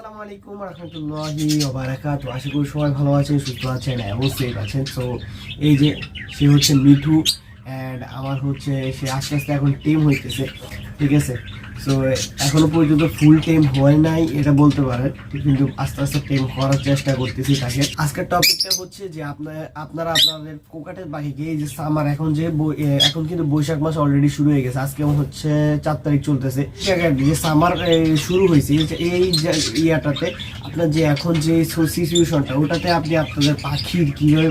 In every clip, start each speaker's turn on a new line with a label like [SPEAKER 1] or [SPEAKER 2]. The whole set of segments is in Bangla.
[SPEAKER 1] আসসালামু আলাইকুম রাহমাতুল্লাহি ওয়া বারাকাতুহু। আশা করি সবাই ভালো আছেন, সুস্থ আছেন এবং সেফ আছেন। সো এই যে সে হচ্ছে মিঠু অ্যান্ড আমার হচ্ছে সে আস্তে আস্তে এখন টিম হইতেছে, ঠিক আছে। সো এখনো পর্যন্ত ফুল টাইম হয় নাই এটা বলতে পারেন, কিন্তু আস্তে আস্তে টিম করার চেষ্টা করতেছি তাকে। আজকের টপিকটা হচ্ছে যে আপনারা আপনাদের কোকাটের পাখিকে এই যে সামার এখন কিন্তু বৈশাখ মাস অলরেডি শুরু হয়ে গেছে। আজকে হচ্ছে 4 তারিখ চলতেছে। যে সামার শুরু হয়েছে এই ইয়াটাতে আপনার যে এখন যে সিচুয়েশনটা ওটাতে আপনি আপনাদের পাখির কীভাবে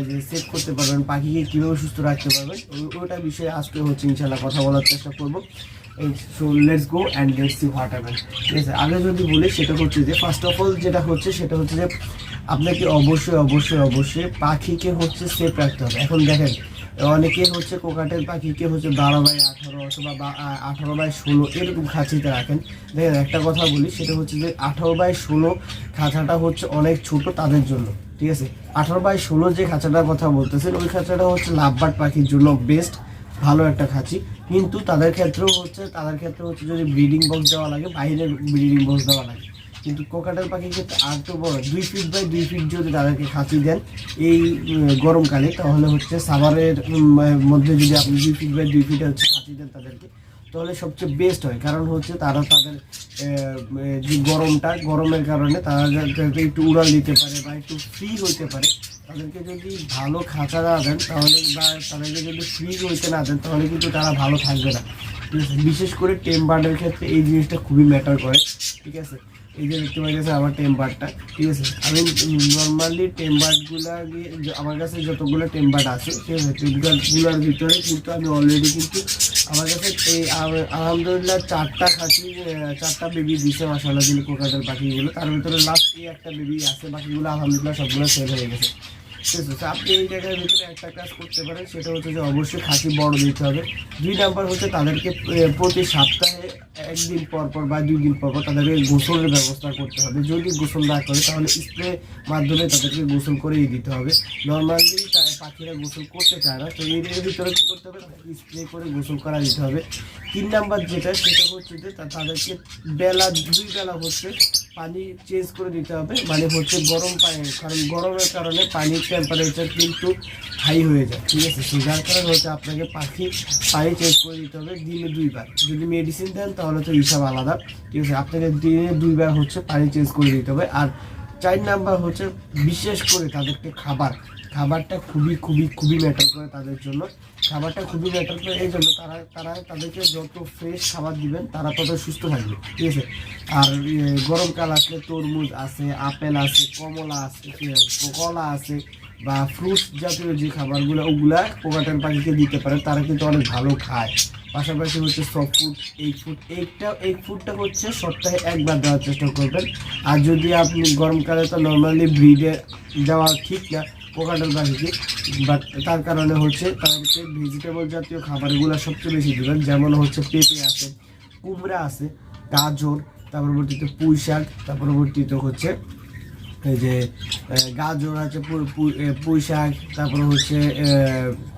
[SPEAKER 1] যে সেভ করতে পারবেন, পাখিকে কীভাবে সুস্থ রাখতে পারবেন ওটা বিষয়ে আজকে হচ্ছে ইনশাল্লাহ কথা বলার চেষ্টা করবো। So let's go and let's see what happen. ঠিক আছে, আগে যদি বলি সেটা হচ্ছে যে ফার্স্ট অফ অল যেটা হচ্ছে সেটা হচ্ছে যে আপনাকে অবশ্যই পাখিকে হচ্ছে সেফ রাখতে হবে। এখন দেখেন অনেকে হচ্ছে কোকাটের পাখিকে হচ্ছে 12/18 অথবা 18/16 এরকম খাঁচিতে রাখেন। দেখেন একটা কথা বলি, সেটা হচ্ছে যে 18/16 খাঁচাটা হচ্ছে অনেক ছোট তাদের জন্য, ঠিক আছে। 18/16 যে খাঁচাটার কথা বলতেছেন ওই খাঁচাটা হচ্ছে লাভবার্ড পাখির জন্য বেস্ট, ভালো একটা খাঁচি। কিন্তু তাদের ক্ষেত্রেও হচ্ছে যদি ব্রিডিং বক্স দেওয়া লাগে, বাইরের ব্রিডিং বক্স দেওয়া লাগে। কিন্তু কোকাটের পাখি ক্ষেত্রে আর তো বড় 2 ফিট বাই 2 ফিট যদি তাদেরকে খাঁচি দেন এই গরমকালে, তাহলে হচ্ছে সাভারের মধ্যে যদি আপনি 2 ফিট বাই 2 ফিটে হচ্ছে খাঁচি দেন তাদেরকে, তাহলে সবচেয়ে বেস্ট হয়। কারণ হচ্ছে তারা তাদের যে গরমের কারণে তারা যাতে একটু উড়াল দিতে পারে বা একটু ফ্রি হইতে পারে। তাদেরকে যদি ভালো খাঁচা না দেন তাহলে, বা তাদেরকে যদি ফ্রি হইতে না দেন তাহলে কিন্তু তারা ভালো থাকবে না, ঠিক আছে। বিশেষ করে টেম বার্ডের ক্ষেত্রে এই জিনিসটা খুবই ম্যাটার করে, ঠিক আছে। এই যে দেখতে পাইতেছে আমার টেম বার্ডটা, ঠিক আছে। আমি নর্মালি টেম বার্ডগুলো আমার কাছে যতগুলো টেম বার্ড আছে, ঠিক আছে, টেম বার্ডগুলোর ভিতরে কিন্তু আমি অলরেডি কিন্তু আমার কাছে এই আলহামদুলিল্লাহ 4টা বেবি দিছে মাশাআল্লাহ দিল কোকাটের পাখিগুলো। তার ভিতরে লাস্ট একটা বেবি আছে, বাকিগুলো আলহামদুলিল্লাহ সবগুলো সেল হয়ে গেছে, ঠিক আছে। আপনি এই জায়গার ভিতরে একটা কাজ করতে পারেন, সেটা হচ্ছে যে অবশ্যই খাসি বড় দিতে হবে। 2 নাম্বার হচ্ছে তাদেরকে প্রতি সপ্তাহে 1 দিন পর বা 2 দিন পর তাদেরকে গোসলের ব্যবস্থা করতে হবে। যদি গোসল না করে তাহলে স্প্রে মাধ্যমে তাদেরকে গোসল করেই দিতে হবে। নর্মালি পাখিরা গোসল করতে চায় না, তো এর ভিতরে কী করতে হবে, স্প্রে করে গোসল করা দিতে হবে। 3 নাম্বার যেটা সেটা হচ্ছে যে তাদেরকে 2 বেলা হচ্ছে পানি চেঞ্জ করে দিতে হবে। মানে হচ্ছে গরম পানি, কারণ গরমের কারণে পানির টেম্পারেচার কিন্তু হাই হয়ে যায়, ঠিক আছে। যার কারণে হচ্ছে আপনাকে পানি চেঞ্জ করে দিতে হবে দিনে 2 বার। যদি মেডিসিন দেন তাহলে তো হিসাব আলাদা, ঠিক আছে। আপনাকে দিনে 2 বার হচ্ছে পানি চেঞ্জ করে দিতে হবে। আর 4 নাম্বার হচ্ছে বিশেষ করে তাদেরকে খাবারটা খুবই ম্যাটার করে তাদের জন্য। খাবারটা খুবই ম্যাটার করে এই জন্য তাদেরকে যত ফ্রেশ খাবার দিবেন তারা তত সুস্থ থাকবে, ঠিক আছে। আর গরমকাল আসলে তরমুজ আছে, আপেল আছে, কমলা আছে, কলা আছে বা ফ্রুটস জাতীয় যে খাবারগুলো ওগুলা কোকাটেল পাখিকে দিতে পারে, তারা কিন্তু অনেক ভালো খায়। পাশাপাশি হচ্ছে সফট ফুড, এগ ফুডটা হচ্ছে সপ্তাহে 1 বার দেওয়ার চেষ্টা করবেন। আর যদি আপনি গরমকালে তো নর্মালি ব্রিডে দেওয়া ঠিক না কোকাটেল পাখিকে, বাট তার কারণে হচ্ছে তাদেরকে ভেজিটেবল জাতীয় খাবারগুলো সবচেয়ে বেশি দেবেন। যেমন হচ্ছে পেঁপে আছে, কুমড়া আছে, গাজর, তার পরবর্তীতে পুঁই শাক, তার পরবর্তীতে হচ্ছে এই যে গাজর আছে, পুঁই শাক, তারপরে হচ্ছে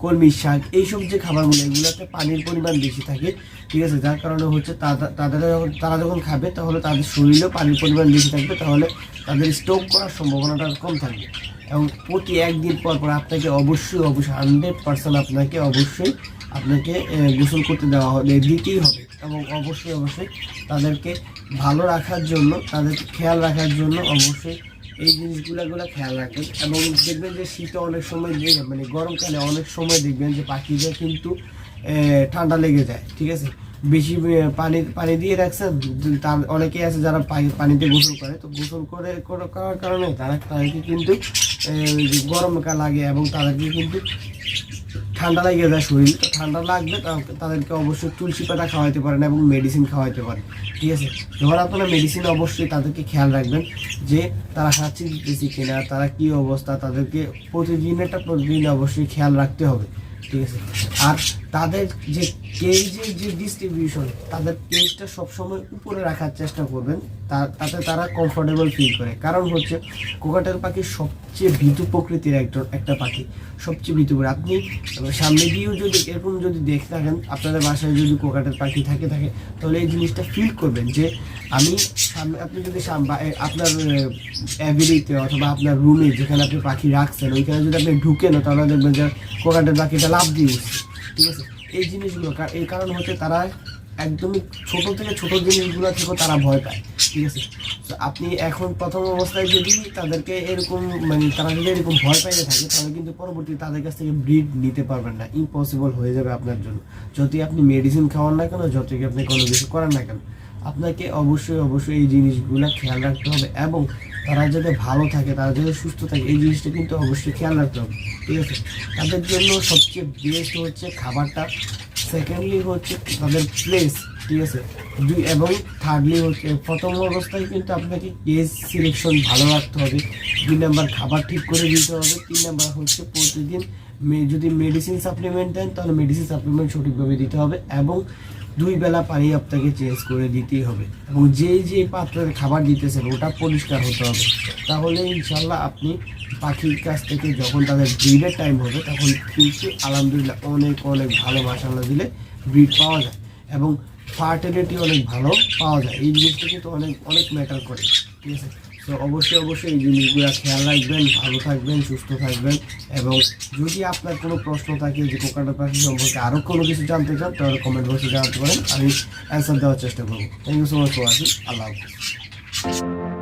[SPEAKER 1] কলমি শাক, এইসব যে খাবারগুলো এগুলোতে পানির পরিমাণ বেশি থাকে, ঠিক আছে। যার কারণে হচ্ছে তারা যখন খাবে তাহলে তাদের শরীরেও পানির পরিমাণ বেশি থাকবে, তাহলে তাদের স্ট্রোক করার সম্ভাবনাটা কম থাকবে। এবং প্রতি 1 দিন পর আপনাকে অবশ্যই 100% আপনাকে গোসল করতে দিতেই হবে। এবং অবশ্যই তাদেরকে ভালো রাখার জন্য, তাদেরকে খেয়াল রাখার জন্য অবশ্যই এই জিনিসগুলো খেয়াল রাখবেন। এবং দেখবেন যে শীতে অনেক সময় মানে গরমকালে অনেক সময় দেখবেন যে পাখিদের কিন্তু ঠান্ডা লেগে যায়, ঠিক আছে। বেশি পানি দিয়ে রাখছেন, তার অনেকেই আছে যারা পানিতে গোসল করে, তো গোসল করার কারণে তাদেরকে কিন্তু গরমকাল লাগে এবং তাদেরকে কিন্তু ঠান্ডা লেগে যায় শরীর। তো ঠান্ডা লাগলে তাদেরকে অবশ্যই তুলসী পাতা খাওয়াইতে পারেন এবং মেডিসিন খাওয়াইতে পারেন, ঠিক আছে। যখন আপনারা মেডিসিন অবশ্যই তাদেরকে খেয়াল রাখবেন যে তারা হাঁচি দিতেছে কিনা, তারা কি অবস্থা, তাদেরকে প্রতিদিন অবশ্যই খেয়াল রাখতে হবে, ঠিক আছে। আর তাদের যে কেজের যে ডিস্ট্রিবিউশন, তাদের কেজটা সবসময় উপরে রাখার চেষ্টা করবেন, তাতে তারা কমফোর্টেবল ফিল করে। কারণ হচ্ছে কোকাটেল পাখি সবচেয়ে ভীতু প্রকৃতির একটা পাখি, সবচেয়ে ভীতু করে। আপনি সামনে দিয়েও যদি এরকম যদি দেখে থাকেন, আপনাদের বাসায় যদি কোকাটেল পাখি থাকে তাহলে এই জিনিসটা ফিল করবেন যে আমি সামনে, আপনি যদি আপনার অ্যাভিলিতে অথবা আপনার রুমে যেখানে আপনি পাখি রাখছেন ওইখানে যদি আপনি ঢুকেন, তাহলে দেখবেন যে কোকাটেল পাখিটা লাফ দিয়ে উঠছে। ঠিক আছে, এই জিনিসগুলো এই কারণ হচ্ছে তারা একদমই ছোট জিনিসগুলো থেকেও তারা ভয় পায়। ঠিক আছে, তো আপনি এখন প্রথম অবস্থায় যদি তাদেরকে এরকম তারা যদি এরকম ভয় পাইতে থাকে, তাহলে কিন্তু পরবর্তী তাদের কাছ থেকে ব্রিড নিতে পারবেন না, ইম্পসিবল হয়ে যাবে আপনার জন্য। যতই আপনি মেডিসিন খাওয়ান না কেন, যতই আপনি কোনো কিছু করেন না কেন, আপনাকে অবশ্যই এই জিনিসগুলো খেয়াল রাখতে হবে। এবং তারা যাতে ভালো থাকে, তারা যাতে সুস্থ থাকে, এই জিনিসটা কিন্তু অবশ্যই খেয়াল রাখতে হবে। ঠিক আছে, তাদের জন্য সবচেয়ে বেস্ট হচ্ছে খাবারটা, সেকেন্ডলি হচ্ছে তাদের প্লেস। ঠিক আছে, এবং থার্ডলি হচ্ছে প্রথম অবস্থায় কিন্তু আপনাকে কেস সিলেকশন ভালো রাখতে হবে, 2 নাম্বার খাবার ঠিক করে দিতে হবে, 3 নাম্বার হচ্ছে প্রতিদিন যদি মেডিসিন সাপ্লিমেন্ট দেন তাহলে মেডিসিন সাপ্লিমেন্ট সঠিকভাবে দিতে হবে, এবং 2 বেলা পানি আপনাকে চেঞ্জ করে দিতেই হবে, এবং যে পাত্রের খাবার দিতেছেন ওটা পরিষ্কার হতে হবে। তাহলে ইনশাল্লাহ আপনি পাখির কাছ থেকে যখন তাদের ব্রিডের টাইম হবে, তখন কিন্তু আলহামদুলিল্লাহ অনেক ভালো মাশাআল্লাহ দিলে ব্রিড পাওয়া যায়, এবং ফার্টিলিটি অনেক ভালো পাওয়া যায়। এই জিনিসটা কিন্তু অনেক ম্যাটার করে। ঠিক আছে, তো অবশ্যই এই জিনিসগুলো খেয়াল রাখবেন, ভালো থাকবেন, সুস্থ থাকবেন। এবং যদি আপনার কোনো প্রশ্ন থাকে যে কোকাটেল পাখি সম্পর্কে আরও কোনো কিছু জানতে চান, তাহলে কমেন্ট বক্সে জানাতে পারেন, আমি অ্যান্সার দেওয়ার চেষ্টা করবো। Thank you so much for watching. আল্লাহ হাফিজ।